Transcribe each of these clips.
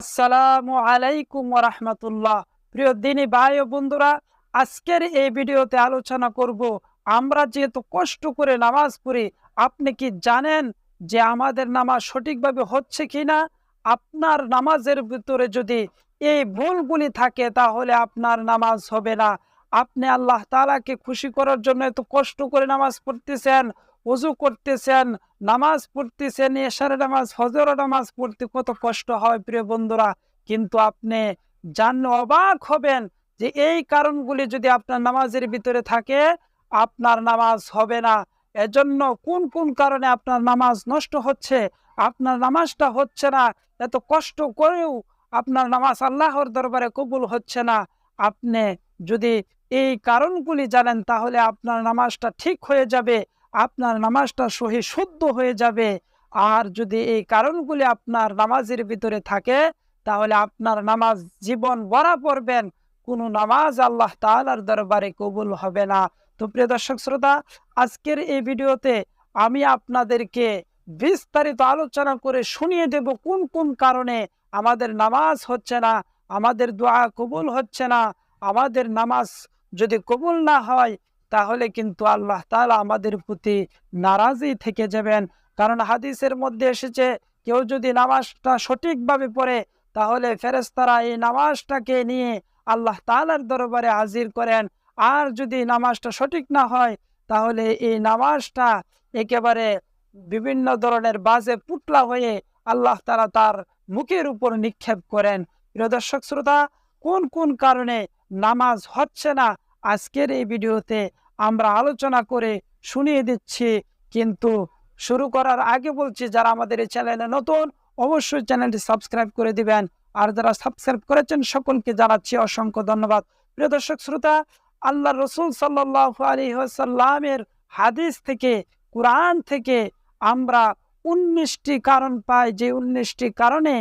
আসসালামু আলাইকুম ওয়া রাহমাতুল্লাহ। প্রিয় দিনী ভাই ও বন্ধুরা, আজকের এই ভিডিওতে আলোচনা করব আমরা যেহেতু কষ্ট করে নামাজ পড়ি, আপনি কি জানেন যে আমাদের নামাজ সঠিকভাবে হচ্ছে কিনা? আপনার নামাজের ভিতরে যদি এই ভুলগুলি থাকে তাহলে আপনার নামাজ হবে না। আপনি আল্লাহ তাআলাকে খুশি করার জন্য এত কষ্ট করে নামাজ পড়তেছেন, ওযু করতেছেন, নামাজ পড়তেছেন, এশার নামাজ, ফজর নামাজ পড়তে কত কষ্ট হয় প্রিয় বন্ধুরা। কিন্তু আপনি জানলে অবাক হবেন যে এই কারণগুলি যদি আপনার নামাজের ভিতরে থাকে, আপনার নামাজ হবে না। এজন্য কোন কোন কারণে আপনার নামাজ নষ্ট হচ্ছে, আপনার নামাজটা হচ্ছে না, এত কষ্ট করেও আপনার নামাজ আল্লাহর দরবারে কবুল হচ্ছে না, আপনি যদি এই কারণগুলি জানেন তাহলে আপনার নামাজটা ঠিক হয়ে যাবে, আপনার নামাজটা সহি শুদ্ধ হয়ে যাবে। আর যদি এই কারণগুলি আপনার নামাজের ভিতরে থাকে তাহলে আপনার নামাজ জীবন ভরা পড়বেন, কোনো নামাজ আল্লাহ তাআলার দরবারে কবুল হবে না। তো প্রিয় দর্শক শ্রোতা, আজকের এই ভিডিওতে আমি আপনাদেরকে বিস্তারিত আলোচনা করে শুনিয়ে দেব কোন কোন কারণে আমাদের নামাজ হচ্ছে না, আমাদের দোয়া কবুল হচ্ছে না। আমাদের নামাজ যদি কবুল না হয় তাহলে কিন্তু আল্লাহ তাআলা আমাদের প্রতি নারাজই থেকে যাবেন। কারণ হাদিসের মধ্যে এসেছে, কেউ যদি নামাজটা সঠিকভাবে পড়ে তাহলে ফেরেশতারা এই নামাজটাকে নিয়ে আল্লাহ তাআলার দরবারে হাজির করেন। আর যদি নামাজটা সঠিক না হয় তাহলে এই নামাজটা একেবারে বিভিন্ন ধরনের বাজে পুতলা হয়ে আল্লাহ তাআলা তার মুখের উপর নিক্ষেপ করেন। প্রিয় দর্শক শ্রোতা, কোন কোন কারণে নামাজ হচ্ছে না আজকের এই ভিডিওতে আমরা আলোচনা করে শুনিয়ে দিচ্ছি। কিন্তু শুরু করার আগে বলছি, যারা আমাদের এই চ্যানেলে নতুন অবশ্যই চ্যানেলটি সাবস্ক্রাইব করে দিবেন, আর যারা সাবস্ক্রাইব করেছেন সকলকে জানাচ্ছি অসংখ্য ধন্যবাদ। প্রিয় দর্শক শ্রোতা, আল্লাহ রসুল সাল্লাল্লাহু আলাইহি ওয়াসাল্লামের হাদিস থেকে, কুরআন থেকে আমরা 19টি কারণ পাই, যে 19টি কারণে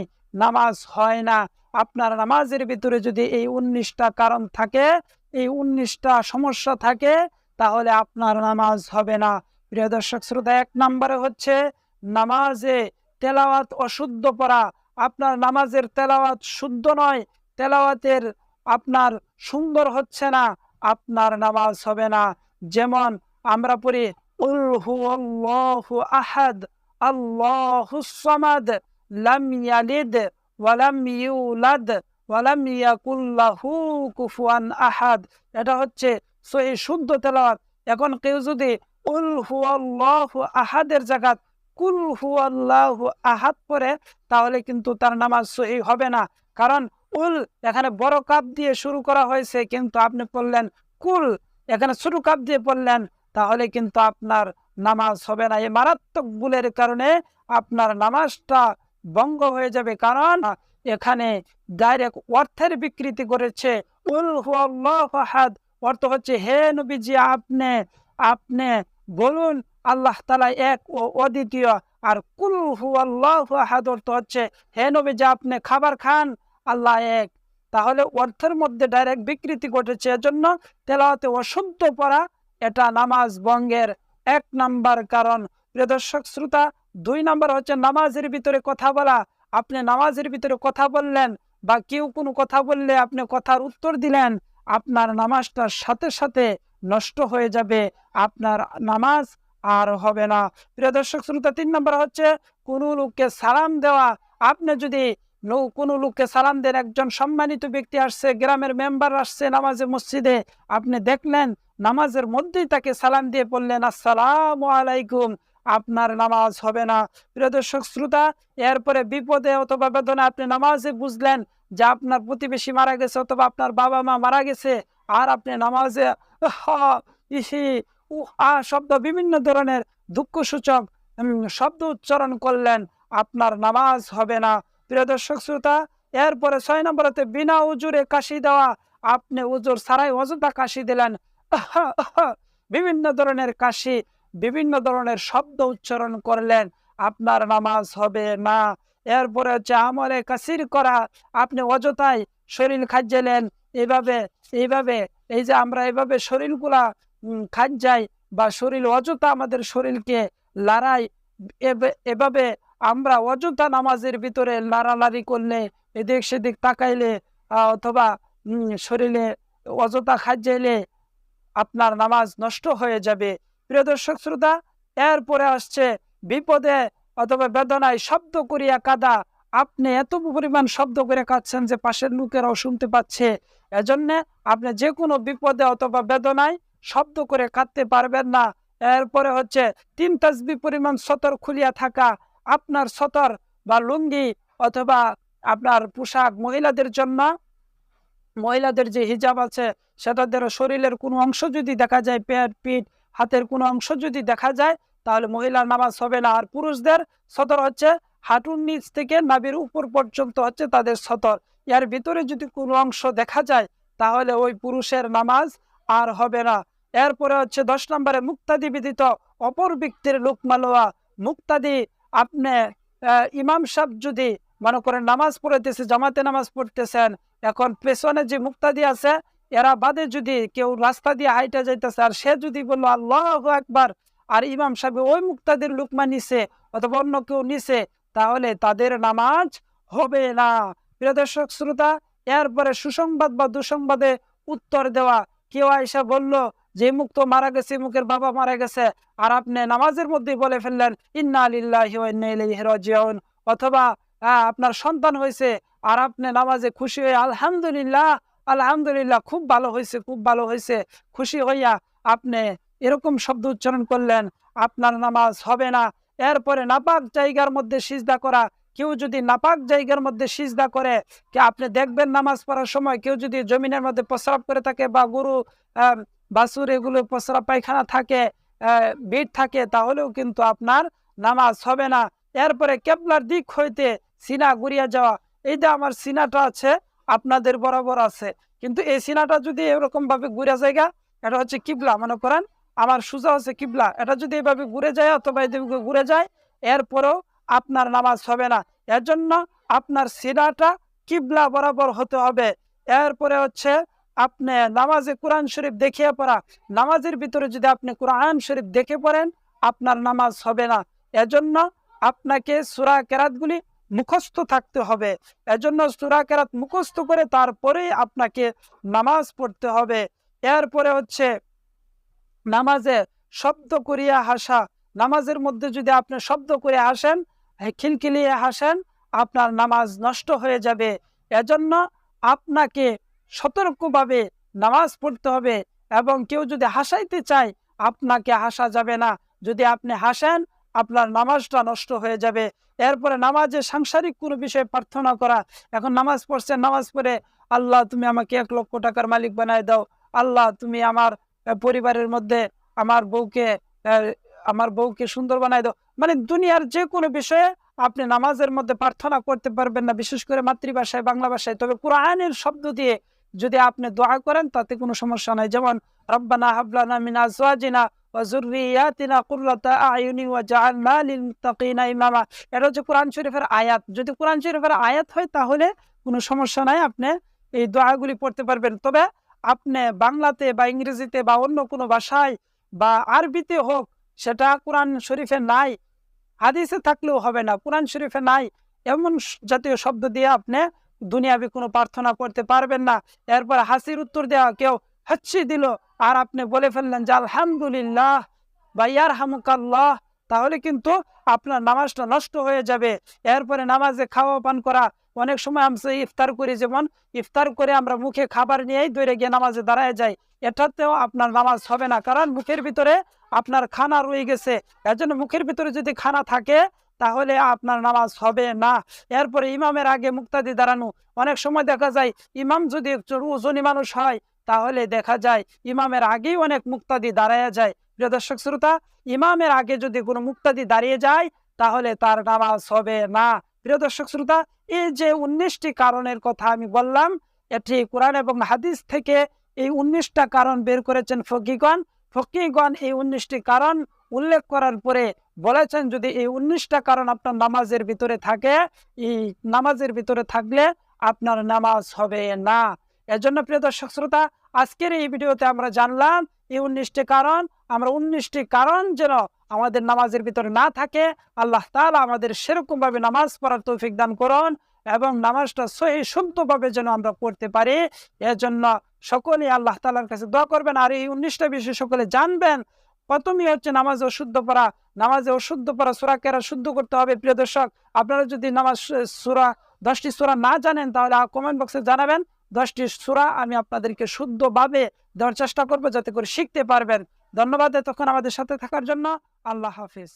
নামাজ হয় না। আপনার নামাজের ভিতরে যদি এই 19টা কারণ থাকে, এই 19টা সমস্যা থাকে, তাহলে আপনার নামাজ হবে না। প্রিয় দর্শক শ্রোতা, 1 নম্বরে হচ্ছে নামাজে তেলাওয়াত অশুদ্ধ পড়া। আপনার নামাজের তেলাওয়াত শুদ্ধ নয়, তেলাওয়াতের আপনার সুন্দর হচ্ছে না, আপনার নামাজ হবে না। যেমন আমরা পড়ি উল হুয়াল্লাহু আহাদ, আল্লাহুস সামাদ, লাম ইয়ালিদ ওয়া লাম ইউলাদ ওয়া লাম ইয়াকুল লাহু কুফুয়ান আহাদ। এটা হচ্ছে সহিহ শুদ্ধ তেলাওয়াত। এখন কেউ যদি উল হুয়াল্লাহু আহাদের জায়গায় কুল হুয়াল্লাহু আহাদ পড়ে তাহলে কিন্তু তার নামাজ সহিহ হবে না। কারণ উল এখানে বড় কাপ দিয়ে শুরু করা হয়েছে, কিন্তু আপনি পড়লেন কুল, এখানে ছোট কাপ দিয়ে পড়লেন, তাহলে কিন্তু আপনার নামাজ হবে না। এই মারাত্মক ভুলের কারণে আপনার নামাজটা ভঙ্গ হয়ে যাবে। কারণ এখানে ডাইরেক্ট অর্থের বিকৃতি করেছে। উল হুয়াল্লাহু আহাদ অর্থ হচ্ছে, হে নবীজি আপনি আপনি বলুন আল্লাহ তাআলা এক ও অদ্বিতীয়। আর কুল হুয়াল্লাহু আহাদ অর্থ হচ্ছে, হে নবীজি আপনি খাবার খান, আল্লাহ এক। তাহলে অর্থের মধ্যে ডাইরেক্ট বিকৃতি ঘটেছে। এজন্য তেলাওয়াতে অশুদ্ধ পড়া এটা নামাজ ভঙ্গের 1 নাম্বার কারণ। প্রিয় দর্শক শ্রোতা, 2 নাম্বার হচ্ছে নামাজের ভিতরে কথা বলা। আপনি নামাজের ভিতরে কথা বললেন বা কেউ কোনো কথা বললে আপনি কথার উত্তর দিলেন, আপনার নামাজটার সাথে সাথে নষ্ট হয়ে যাবে, আপনার নামাজ আর হবে না। প্রিয় দর্শক শ্রোতা, 3 নাম্বার হচ্ছে কোনো লোককে সালাম দেওয়া। আপনি যদি কোনো লোককে সালাম দেন, একজন সম্মানিত ব্যক্তি আসছে, গ্রামের মেম্বার আসছে নামাজে মসজিদে, আপনি দেখলেন নামাজের মধ্যেই তাকে সালাম দিয়ে বললেন আসসালামু আলাইকুম, আপনার নামাজ হবে না। প্রিয় দর্শক শ্রোতা, এরপরে বিপদে অথবা বেদনা আপনি নামাজে বুঝলেন যে আপনার প্রতিবেশী মারা গেছে অথবা আপনার বাবা মা মারা গেছে, আর আপনি নামাজে ইসি শব্দ, বিভিন্ন ধরনের দুঃখসূচক শব্দ উচ্চারণ করলেন, আপনার নামাজ হবে না। প্রিয় দর্শক শ্রোতা, এরপরে 6 নম্বরেতে বিনা উজুরে কাশি দেওয়া। আপনি উজুর ছাড়াই অযথা কাশি দিলেন, বিভিন্ন ধরনের কাশি, বিভিন্ন ধরনের শব্দ উচ্চারণ করলেন, আপনার নামাজ হবে না। এরপরে হচ্ছে আমলে কাসির করা। আপনি অযথাই শরীর খাজ্জালেন, এইভাবে এইভাবে, এই যে আমরা এইভাবে শরীরগুলা খাজ্জাই বা শরীর অযথা আমাদের শরীরকে লড়াই, এভাবে আমরা অযথা নামাজের ভিতরে লাড়ালাড়ি করলে এদিক সেদিক তাকাইলে অথবা শরীরে অযথা খাইলে আপনার নামাজ নষ্ট হয়ে যাবে। প্রিয় দর্শক শ্রোতা, এরপরে আসছে বিপদে অথবা বেদনায় শব্দ করিয়া কাঁদা। আপনি এত পরিমাণ শব্দ করে কাঁদছেন যে পাশের লোকেরাও শুনতে পাচ্ছে। এজন্য আপনি যে কোনো বিপদে অথবা বেদনায় শব্দ করে কাঁদতে পারবেন না। এরপরে হচ্ছে 3 তাসবিহ পরিমাণ সতর খুলিয়া থাকা। আপনার সতর বা লুঙ্গি অথবা আপনার পোশাক মহিলাদের জন্য, মহিলাদের যে হিজাব আছে সেটাদের শরীরের কোনো অংশ যদি দেখা যায়, পেট পিঠ হাতের কোনো অংশ যদি দেখা যায়, তাহলে মহিলার নামাজ হবে না। আর পুরুষদের সতর হচ্ছে হাঁটুর নিচ থেকে নাভির উপর পর্যন্ত হচ্ছে তাদের সতর। এর ভিতরে যদি কোনো অংশ দেখা যায় তাহলে ওই পুরুষের নামাজ আর হবে না। এরপরে হচ্ছে 10 নম্বরে মুক্তাদি বিদিত অপর ব্যক্তির লুকমা লওয়া। মুক্তাদি আপনি ইমাম সাহেব যদি মনে করেন নামাজ পড়তেছে, জামাতে নামাজ পড়তেছেন, এখন পেছনে যে মুক্তাদি আছে এরা বাদে যদি কেউ রাস্তা দিয়ে হাইটা যাইতেছে আর সে যদি বললো আল্লাহু আকবার, আর ইমাম সাহেব ওই মুক্তাদির লুকমা নিছে অথবা অন্য কেউ নিছে, তাহলে তাদের নামাজ হবে না। প্রিয় দর্শক শ্রোতা, এরপরে সুসংবাদ বা দুঃসংবাদে উত্তর দেওয়া। কেউ আয়সা বলল যে মুখ তো মারা গেছে, মুখের বাবা মারা গেছে, আর আপনি নামাজের মধ্যে বলে ফেললেন ইন্না লিল্লাহি ওয়া ইন্না ইলাইহি রাজিউন। অথবা আপনার সন্তান হয়েছে আর আপনি নামাজে খুশি হয়ে আলহামদুলিল্লাহ আলহামদুলিল্লাহ খুব ভালো হয়েছে খুব ভালো হয়েছে খুশি হইয়া আপনি এরকম শব্দ উচ্চারণ করলেন, আপনার নামাজ হবে না। এরপরে নাপাক জায়গার মধ্যে সিজদা করা। কেউ যদি নাপাক জায়গার মধ্যে সিজদা করে, আপনি দেখবেন নামাজ পড়ার সময় কেউ যদি জমিনের মধ্যে প্রস্রাব করে থাকে বা গরু বাছুর এগুলো প্রস্রাব পায়খানা থাকে, ভিড় থাকে, তাহলেও কিন্তু আপনার নামাজ হবে না। এরপরে কেবলার দিক হইতে সিনা ঘুরিয়া যাওয়া। এই যে আমার সিনাটা আছে আপনাদের বরাবর আছে, কিন্তু এই সিনাটা যদি এরকম ভাবে ঘুরে জায়গা, এটা হচ্ছে কিবলা, মনে করেন আমার সোজা হচ্ছে কিবলা, এটা যদি এভাবে ঘুরে যায় অথবা এদিকে ঘুরে যায়, এরপরেও আপনার নামাজ হবে না। এর জন্য আপনার সিনাটা কিবলা বরাবর হতে হবে। এরপরে হচ্ছে আপনি নামাজে কোরআন শরীফ দেখিয়ে পড়া। নামাজের ভিতরে যদি আপনি কোরআন শরীফ দেখে পড়েন আপনার নামাজ হবে না। এজন্য আপনাকে সূরা কেরাতগুলি মুখস্থ থাকতে হবে। এজন্য সূরা কেরাত মুখস্থ করে তারপরে আপনাকে নামাজ পড়তে হবে। এরপরে হচ্ছে নামাজে শব্দ করিয়া হাসা। নামাজের মধ্যে যদি আপনি শব্দ করে হাসেন, খিলখিলিয়ে হাসেন, আপনার নামাজ নষ্ট হয়ে যাবে। এজন্য আপনাকে সতর্কভাবে নামাজ পড়তে হবে। এবং কেউ যদি হাসাইতে চায় আপনাকে হাসা যাবে না। যদি আপনি হাসেন আপনার নামাজটা নষ্ট হয়ে যাবে। এরপরে নামাজে সাংসারিক কোনো বিষয়ে প্রার্থনা করা। এখন নামাজ পড়ছেন, নামাজ পড়ে আল্লাহ তুমি আমাকে 1 লক্ষ টাকার মালিক বানায় দাও, আল্লাহ তুমি আমার পরিবারের মধ্যে আমার বউকে সুন্দর বানায় দাও, মানে দুনিয়ার যে কোনো বিষয়ে আপনি নামাজের মধ্যে প্রার্থনা করতে পারবেন না, বিশেষ করে মাতৃভাষায় বাংলা ভাষায়। তবে কোরআনের শব্দ দিয়ে যদি আপনি দোয়া করেন তাতে কোনো সমস্যা নাই। যেমন রব্বানা হাবলানা মিন আজওয়াজিনা ওয়া যুররিয়াতিনা কুররাতা আয়ুনি ওয়াজআলনা লিল মুত্তাকিনা ইমামা। এটা হচ্ছে কোরআন শরীফের আয়াত। যদি কোরআন শরীফের আয়াত হয় তাহলে কোনো সমস্যা নাই, আপনি এই দোয়াগুলি পড়তে পারবেন। তবে আপনি বাংলাতে বা ইংরেজিতে বা অন্য কোনো ভাষায় বা আরবিতে হোক, সেটা কোরআন শরীফে নাই, হাদিসে থাকলেও হবে না, কোরআন শরীফে নাই এমন জাতীয় শব্দ দিয়ে আপনি দুনিয়াবি কোনো প্রার্থনা করতে পারবেন না। এরপর হাসির উত্তর দেওয়া, কেউ হাসি দিল আর আপনি বলে ফেললেন যে আলহামদুলিল্লাহ বা ইয়ারহামুকাল্লাহ, তাহলে কিন্তু আপনার নামাজটা নষ্ট হয়ে যাবে। এরপরে নামাজে খাওয়া পান করা। অনেক সময় আমরা ইফতার করি, যেমন ইফতার করে আমরা মুখে খাবার নিয়েই দৌড়ে গিয়ে নামাজে দাঁড়ায় যাই, এটাতেও আপনার নামাজ হবে না, কারণ মুখের ভিতরে আপনার খানা রয়ে গেছে। এর জন্য মুখের ভিতরে যদি খানা থাকে তাহলে আপনার নামাজ হবে না। এরপরে ইমামের আগে মুক্তাদি দাঁড়ানো। অনেক সময় দেখা যায় ইমাম যদি ওজনী মানুষ হয় তাহলে দেখা যায় ইমামের আগেই অনেক মুক্তাদি দাঁড়ায় যায়। প্রিয় দর্শক শ্রোতা, ইমামের আগে যদি কোনো মুক্তাদি দাঁড়িয়ে যায় তাহলে তার নামাজ হবে না। প্রিয় দর্শক শ্রোতা, এই যে 19টি কারণের কথা আমি বললাম, এটি কোরআন এবং হাদিস থেকে এই 19টা কারণ বের করেছেন ফকিহগণ। ফকিহগণ এই 19টি কারণ উল্লেখ করার পরে বলেছেন যদি এই 19টা কারণ আপনার নামাজের ভিতরে থাকে, এই নামাজের ভিতরে থাকলে আপনার নামাজ হবে না। এজন্য প্রিয় দর্শক শ্রোতা, আজকের এই ভিডিওতে আমরা জানলাম এই 19টি কারণ। আমরা 19টি কারণ যেন আমাদের নামাজের ভিতরে না থাকে, আল্লাহ তাআলা আমাদের সেরকম ভাবে নামাজ পড়ার তৌফিক দান করুন এবং নামাজটা সহি শুদ্ধভাবে যেন আমরা পড়তে পারি। এজন্য সকলে আল্লাহ তাআলার কাছে দোয়া করবেন। আর এই 19টা বিষয় সকলে জানবেন। প্রথমেই হচ্ছে নামাজে অশুদ্ধ পড়া। নামাজে অশুদ্ধ পড়া সূরা কেরাত শুদ্ধ করতে হবে। প্রিয় দর্শক, আপনারা যদি নামাজ সূরা 10টি সূরা না জানেন তাহলে কমেন্ট বক্সে জানাবেন। 10টি সূরা আমি আপনাদেরকে শুদ্ধভাবে দেওয়ার চেষ্টা করব যাতে করে শিখতে পারবেন। ধন্যবাদ এতক্ষণ আমাদের সাথে থাকার জন্য। আল্লাহ হাফেজ।